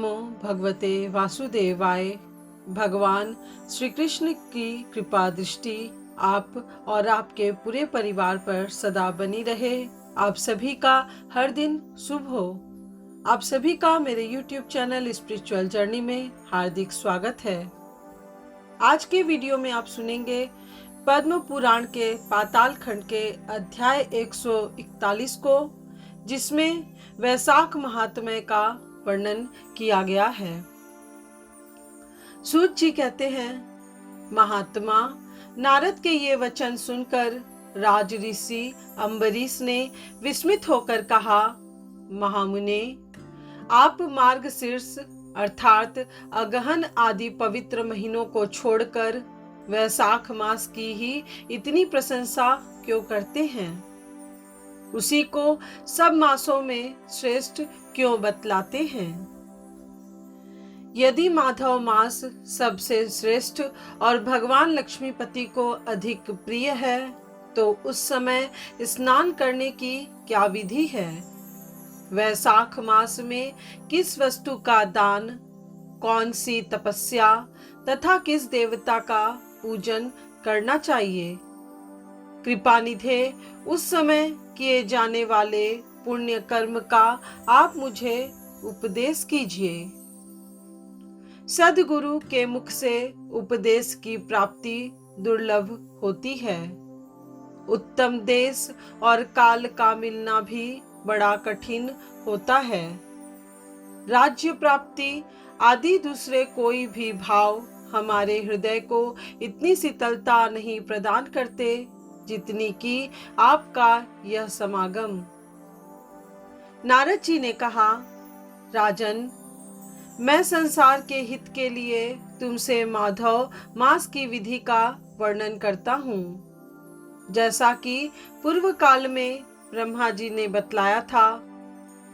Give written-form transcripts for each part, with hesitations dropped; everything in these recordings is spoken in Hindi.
नमो भगवते वासुदेवाय। भगवान श्री कृष्ण की कृपा दृष्टि आप और आपके पूरे परिवार पर सदा बनी रहे। आप सभी का हर दिन शुभ हो। आप सभी का मेरे YouTube चैनल स्पिरिचुअल जर्नी में हार्दिक स्वागत है। आज के वीडियो में आप सुनेंगे पद्म पुराण के पाताल खंड के अध्याय 141 को, जिसमें वैशाख महात्म्य का वर्णन किया गया है। सूत जी कहते हैं, महात्मा नारद के ये वचन सुनकर राज ऋषि अम्बरीश ने विस्मित होकर कहा, महामुने, आप मार्गशीर्ष अर्थात अगहन आदि पवित्र महीनों को छोड़कर वैशाख मास की ही इतनी प्रशंसा क्यों करते हैं? उसी को सब मासों में श्रेष्ठ क्यों बतलाते हैं? यदि माधव मास सबसे श्रेष्ठ और भगवान लक्ष्मीपति को अधिक प्रिय है, तो उस समय स्नान करने की क्या विधि है? वैशाख मास में किस वस्तु का दान, कौन सी तपस्या तथा किस देवता का पूजन करना चाहिए? कृपानिधे, उस समय किए जाने वाले पुण्य कर्म का आप मुझे उपदेश कीजिए। सद्गुरु के मुख से उपदेश की प्राप्ति दुर्लभ होती है। उत्तम देश और काल का मिलना भी बड़ा कठिन होता है। राज्य प्राप्ति आदि दूसरे कोई भी भाव हमारे हृदय को इतनी शीतलता नहीं प्रदान करते जितनी कि आपका यह समागम। नारद जी ने कहा, राजन, मैं संसार के हित के लिए तुमसे माधव मास की विधि का वर्णन करता हूँ। जैसा कि पूर्व काल में ब्रह्मा जी ने बतलाया था,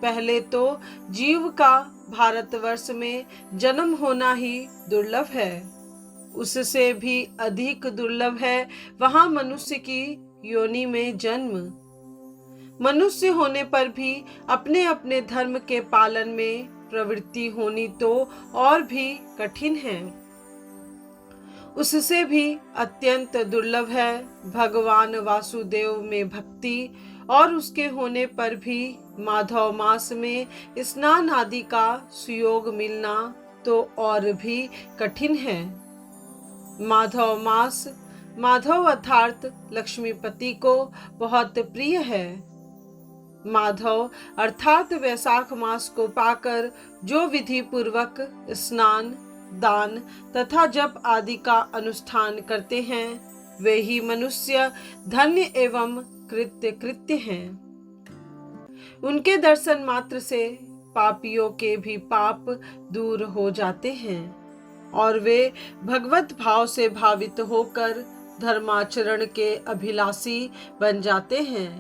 पहले तो जीव का भारतवर्ष में जन्म होना ही दुर्लभ है। उससे भी अधिक दुर्लभ है वहां मनुष्य की योनि में जन्म। मनुष्य होने पर भी अपने अपने धर्म के पालन में प्रवृत्ति होनी तो और भी कठिन है। उससे भी अत्यंत दुर्लभ है भगवान वासुदेव में भक्ति, और उसके होने पर भी माधव मास में स्नान आदि का सुयोग मिलना तो और भी कठिन है। माधव मास, माधव अर्थात लक्ष्मीपति को बहुत प्रिय है। माधव अर्थात वैशाख मास को पाकर जो विधि पूर्वक स्नान, दान तथा जप आदि का अनुष्ठान करते हैं, वे ही मनुष्य धन्य एवं कृत्य हैं। उनके दर्शन मात्र से पापियों के भी पाप दूर हो जाते हैं और वे भगवत भाव से भावित होकर धर्माचरण के अभिलाषी बन जाते हैं।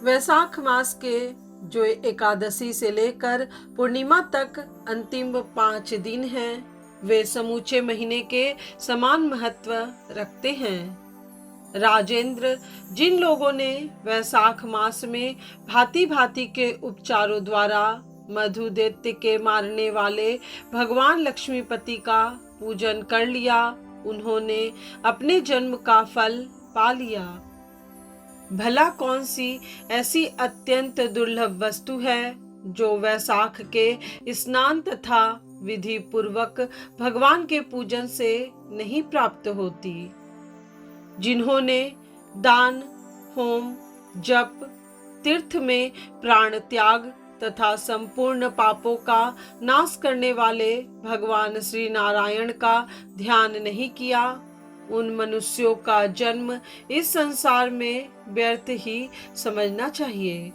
वैशाख मास के जो एकादशी से लेकर पूर्णिमा तक अंतिम 5 दिन हैं, वे समूचे महीने के समान महत्व रखते हैं। राजेंद्र, जिन लोगों ने वैशाख मास में भांति भांति के उपचारों द्वारा मधु दैत्य के मारने वाले भगवान लक्ष्मीपति का पूजन कर लिया, उन्होंने अपने जन्म का फल पा लिया। भला कौन सी ऐसी अत्यंत दुर्लभ वस्तु है जो वैशाख के स्नान तथा विधि पूर्वक भगवान के पूजन से नहीं प्राप्त होती? जिन्होंने दान, होम, जप, तीर्थ में प्राण त्याग तथा संपूर्ण पापों का नाश करने वाले भगवान श्री नारायण का ध्यान नहीं किया, उन मनुष्यों का जन्म इस संसार में व्यर्थ ही समझना चाहिए।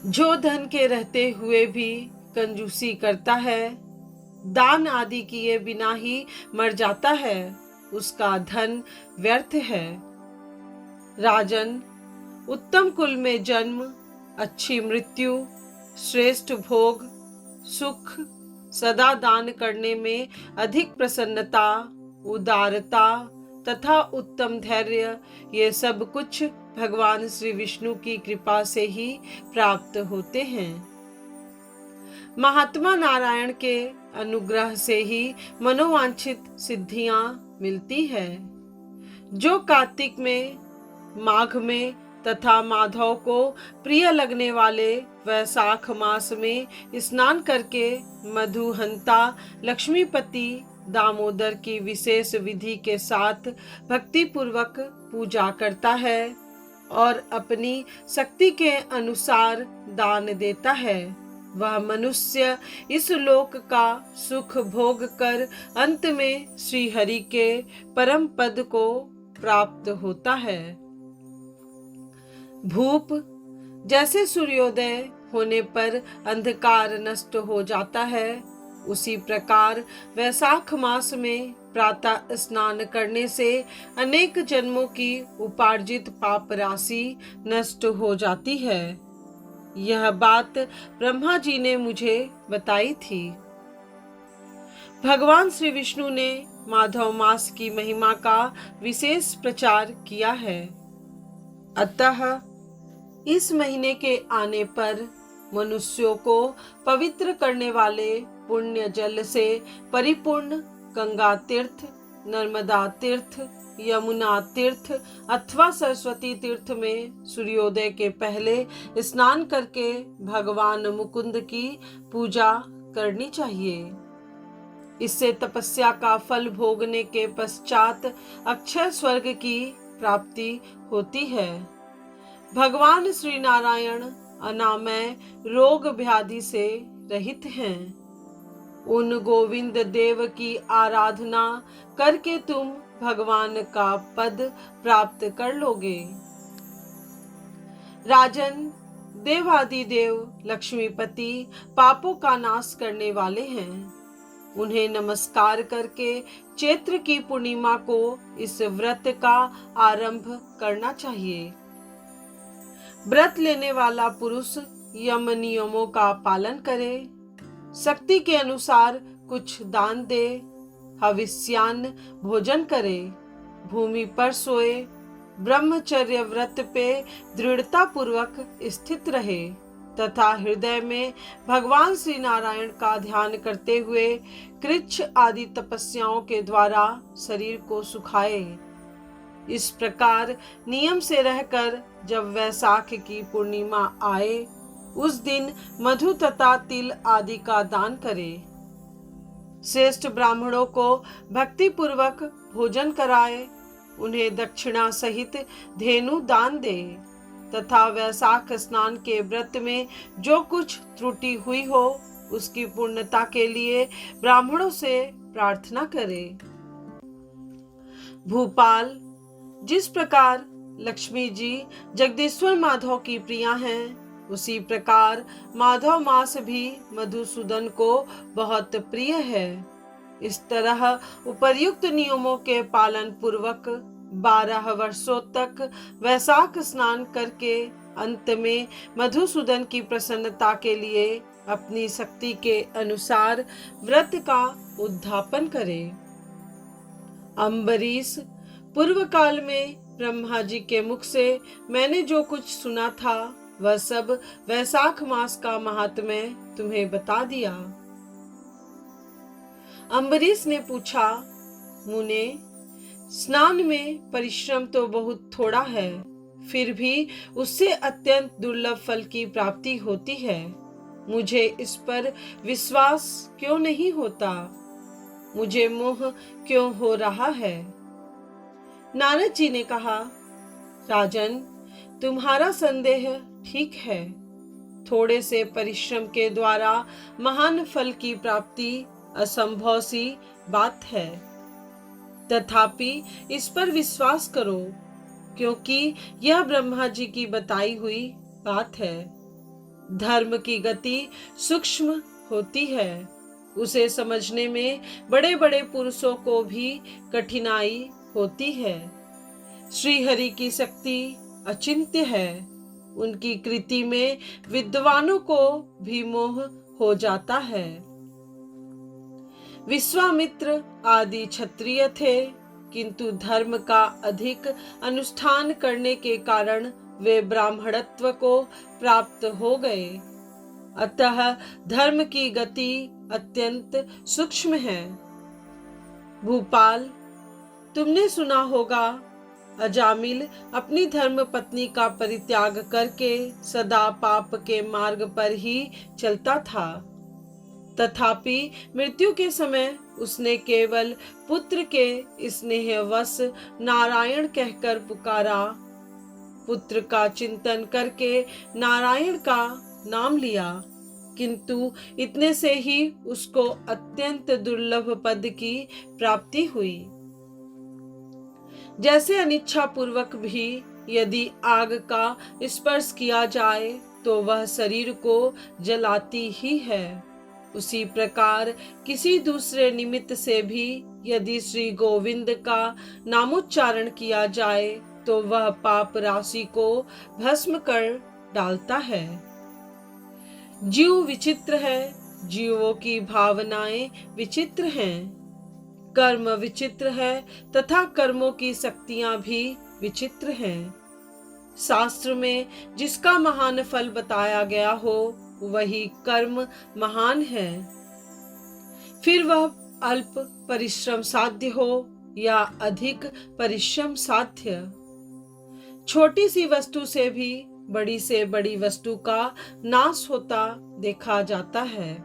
जो धन के रहते हुए भी कंजूसी करता है, दान आदि किए बिना ही मर जाता है, उसका धन व्यर्थ है। राजन, उत्तम कुल में जन्म, अच्छी मृत्यु, श्रेष्ठ भोग, सुख, सदा दान करने में अधिक प्रसन्नता, उदारता तथा उत्तम धैर्य, ये सब कुछ भगवान श्री विष्णु की कृपा से ही प्राप्त होते हैं। महात्मा नारायण के अनुग्रह से ही मनोवांछित सिद्धियां मिलती है। जो कार्तिक में, माघ में तथा माधव को प्रिय लगने वाले वैशाख मास में स्नान करके मधुहंता लक्ष्मीपति दामोदर की विशेष विधि के साथ भक्ति पूर्वक पूजा करता है और अपनी शक्ति के अनुसार दान देता है, वह मनुष्य इस लोक का सुख भोग कर अंत में श्री हरि के परम पद को प्राप्त होता है। भूप, जैसे सूर्योदय होने पर अंधकार नष्ट हो जाता है, उसी प्रकार वैशाख मास में प्रातः स्नान करने से अनेक जन्मों की उपार्जित पाप राशि नष्ट हो जाती है। यह बात ब्रह्मा जी ने मुझे बताई थी। भगवान श्री विष्णु ने माधव मास की महिमा का विशेष प्रचार किया है। अतः इस महीने के आने पर मनुष्यों को पवित्र करने वाले पुण्य जल से परिपूर्ण गंगा तीर्थ, नर्मदा तीर्थ, यमुना तीर्थ अथवा सरस्वती तीर्थ में सूर्योदय के पहले स्नान करके भगवान मुकुंद की पूजा करनी चाहिए। इससे तपस्या का फल भोगने के पश्चात अक्षय स्वर्ग की प्राप्ति होती है। भगवान श्री नारायण अनामय रोग व्याधि से रहित हैं। उन गोविंद देव की आराधना करके तुम भगवान का पद प्राप्त कर लोगे। राजन, देवादिदेव लक्ष्मीपति पापों का नाश करने वाले हैं। उन्हें नमस्कार करके चैत्र की पूर्णिमा को इस व्रत का आरंभ करना चाहिए। व्रत लेने वाला पुरुष यम नियमों का पालन करे, शक्ति के अनुसार कुछ दान दे, हविष्यान्न भोजन करे, भूमि पर सोए, ब्रह्मचर्य व्रत पे दृढ़ता पूर्वक स्थित रहे तथा हृदय में भगवान श्री नारायण का ध्यान करते हुए कृच्छ आदि तपस्याओं के द्वारा शरीर को सुखाए। इस प्रकार नियम से रहकर जब वैशाख की पूर्णिमा आए, उस दिन मधु तथा तिल आदि का दान करे। श्रेष्ठ ब्राह्मणों को भक्ति पूर्वक भोजन कराए, उन्हें दक्षिणा सहित धेनु दान दे तथा वैशाख स्नान के व्रत में जो कुछ त्रुटि हुई हो उसकी पूर्णता के लिए ब्राह्मणों से प्रार्थना करे। भूपाल, जिस प्रकार लक्ष्मी जी जगदीश्वर माधव की प्रिया हैं, उसी प्रकार माधव मास भी मधुसूदन को बहुत प्रिय है। इस तरह उपर्युक्त नियमों के पालन पूर्वक 12 वर्षों तक वैशाख स्नान करके अंत में मधुसूदन की प्रसन्नता के लिए अपनी शक्ति के अनुसार व्रत का उद्यापन करे। अम्बरीश, पूर्व काल में ब्रह्मा जी के मुख से मैंने जो कुछ सुना था वह सब वैशाख मास का महात्म्य तुम्हें बता दिया। अम्बरीश ने पूछा, मुने, स्नान में परिश्रम तो बहुत थोड़ा है, फिर भी उससे अत्यंत दुर्लभ फल की प्राप्ति होती है। मुझे इस पर विश्वास क्यों नहीं होता? मुझे मोह क्यों हो रहा है? नारद जी ने कहा, राजन, तुम्हारा संदेह ठीक है। थोड़े से परिश्रम के द्वारा महान फल की प्राप्ति असंभव सी बात है। तथापि इस पर विश्वास करो, क्योंकि यह ब्रह्मा जी की बताई हुई बात है। धर्म की गति सूक्ष्म होती है, उसे समझने में बड़े बड़े पुरुषों को भी कठिनाई होती है। श्री हरि की शक्ति अचिंत्य है, उनकी कृति में विद्वानों को भी मोह हो जाता है। विश्वामित्र आदि क्षत्रिय थे, किंतु धर्म का अधिक अनुष्ठान करने के कारण वे ब्राह्मणत्व को प्राप्त हो गए। अतः धर्म की गति अत्यंत सूक्ष्म है। भूपाल, तुमने सुना होगा, अजामिल अपनी धर्म पत्नी का परित्याग करके सदा पाप के मार्ग पर ही चलता था। तथापि मृत्यु के समय उसने केवल पुत्र के स्नेहवश नारायण कहकर पुकारा। पुत्र का चिंतन करके नारायण का नाम लिया, किंतु इतने से ही उसको अत्यंत दुर्लभ पद की प्राप्ति हुई। जैसे अनिच्छा पूर्वक भी यदि आग का स्पर्श किया जाए तो वह शरीर को जलाती ही है, उसी प्रकार किसी दूसरे निमित्त से भी यदि श्री गोविंद का नामोच्चारण किया जाए तो वह पाप राशि को भस्म कर डालता है। जीव विचित्र है, जीवों की भावनाएं विचित्र हैं। कर्म विचित्र है तथा कर्मों की शक्तियां भी विचित्र हैं। शास्त्र में जिसका महान फल बताया गया हो वही कर्म महान है, फिर वह अल्प परिश्रम साध्य हो या अधिक परिश्रम साध्य। छोटी सी वस्तु से भी बड़ी से बड़ी वस्तु का नाश होता देखा जाता है।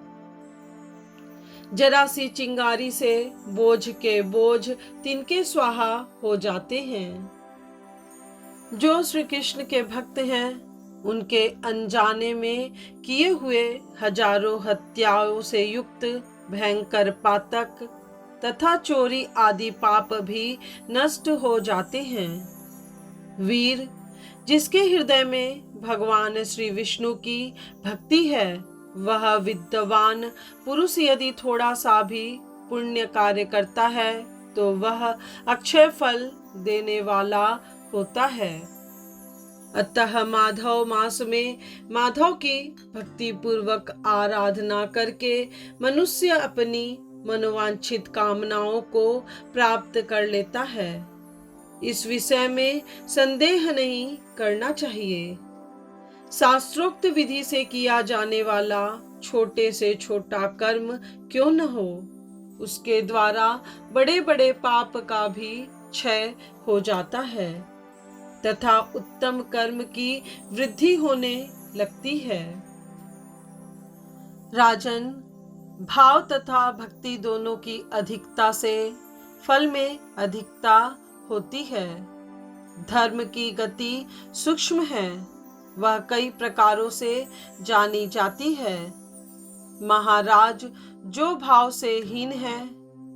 जरा सी चिंगारी से बोझ के बोझ तिनके स्वाहा हो जाते हैं। जो श्री कृष्ण के भक्त हैं उनके अनजाने में किए हुए हजारों हत्याओं से युक्त भयंकर पातक तथा चोरी आदि पाप भी नष्ट हो जाते हैं। वीर, जिसके हृदय में भगवान श्री विष्णु की भक्ति है, वह विद्वान पुरुष यदि थोड़ा सा भी पुण्य कार्य करता है तो वह अक्षय फल देने वाला होता है। अतः माधव मास में माधव की भक्ति पूर्वक आराधना करके मनुष्य अपनी मनोवांछित कामनाओं को प्राप्त कर लेता है। इस विषय में संदेह नहीं करना चाहिए। शास्त्रोक्त विधि से किया जाने वाला छोटे से छोटा कर्म क्यों न हो, उसके द्वारा बड़े बड़े पाप का भी क्षय हो जाता है तथा उत्तम कर्म की वृद्धि होने लगती है। राजन, भाव तथा भक्ति दोनों की अधिकता से फल में अधिकता होती है। धर्म की गति सूक्ष्म है, वह कई प्रकारों से जानी जाती है। महाराज, जो भाव से हीन है,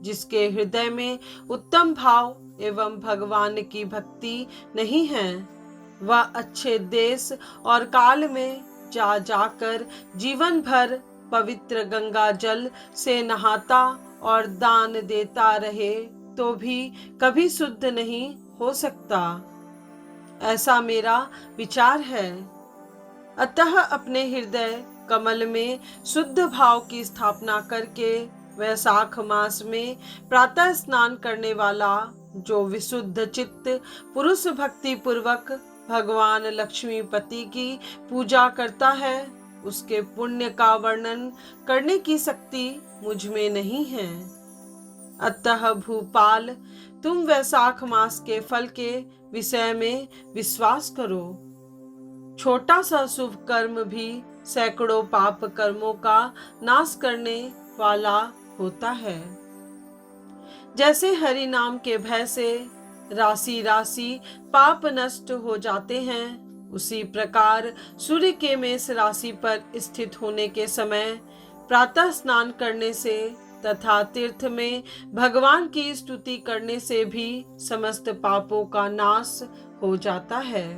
जिसके हृदय में उत्तम भाव एवं भगवान की भक्ति नहीं है, वह अच्छे देश और काल में जा जाकर जीवन भर पवित्र गंगा जल से नहाता और दान देता रहे तो भी कभी शुद्ध नहीं हो सकता, ऐसा मेरा विचार है। अतः अपने हृदय कमल में शुद्ध भाव की स्थापना करके वैशाख मास में प्रातः स्नान करने वाला जो विशुद्ध चित्त पुरुष भक्ति पूर्वक भगवान लक्ष्मीपति की पूजा करता है, उसके पुण्य का वर्णन करने की शक्ति मुझ में नहीं है। अतः भूपाल, तुम वैशाख मास के फल के विषय में विश्वास करो। छोटा सा शुभ कर्म भी सैकड़ों पाप कर्मों का नाश करने वाला होता है। जैसे हरि नाम के भय से राशि राशि पाप नष्ट हो जाते हैं, उसी प्रकार सूर्य के मेष राशि पर स्थित होने के समय प्रातः स्नान करने से तथा तीर्थ में भगवान की स्तुति करने से भी समस्त पापों का नाश हो जाता है।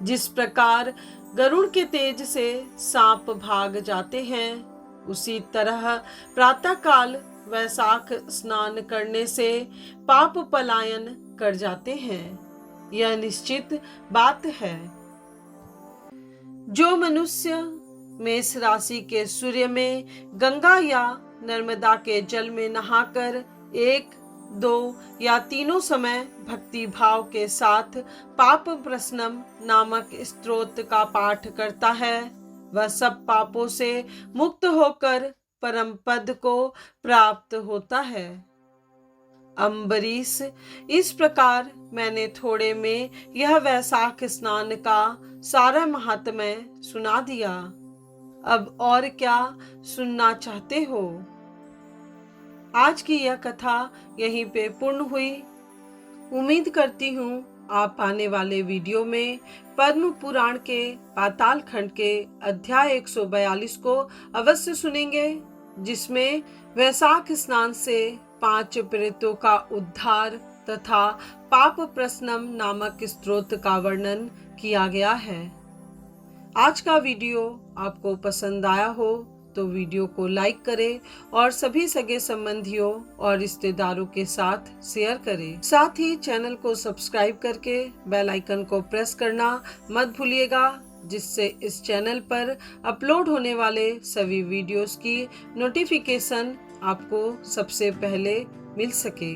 जिस प्रकार गरुड़ के तेज से सांप भाग जाते हैं, उसी तरह प्रातः काल वैशाख स्नान करने से पाप पलायन कर जाते हैं, यह निश्चित बात है। जो मनुष्य मेष राशि के सूर्य में गंगा या नर्मदा के जल में नहाकर 1, 2 या तीनों समय भक्ति भाव के साथ पाप प्रश्नम नामक स्तोत्र का पाठ करता है, वह सब पापों से मुक्त होकर परम पद को प्राप्त होता है। अम्बरीश, इस प्रकार मैंने थोड़े में यह वैशाख स्नान का सारा महात्म्य सुना दिया। अब और क्या सुनना चाहते हो? आज की यह कथा यहीं पे पूर्ण हुई। उम्मीद करती हूँ आप आने वाले वीडियो में पद्म पुराण के पाताल खंड के अध्याय 142 को अवश्य सुनेंगे, जिसमें वैशाख स्नान से 5 प्रेतों का उद्धार तथा पाप प्रश्नम नामक स्तोत्र का वर्णन किया गया है। आज का वीडियो आपको पसंद आया हो तो वीडियो को लाइक करें और सभी सगे संबंधियों और रिश्तेदारों के साथ शेयर करें। साथ ही चैनल को सब्सक्राइब करके बेल आइकन को प्रेस करना मत भूलिएगा, जिससे इस चैनल पर अपलोड होने वाले सभी वीडियोस की नोटिफिकेशन आपको सबसे पहले मिल सके।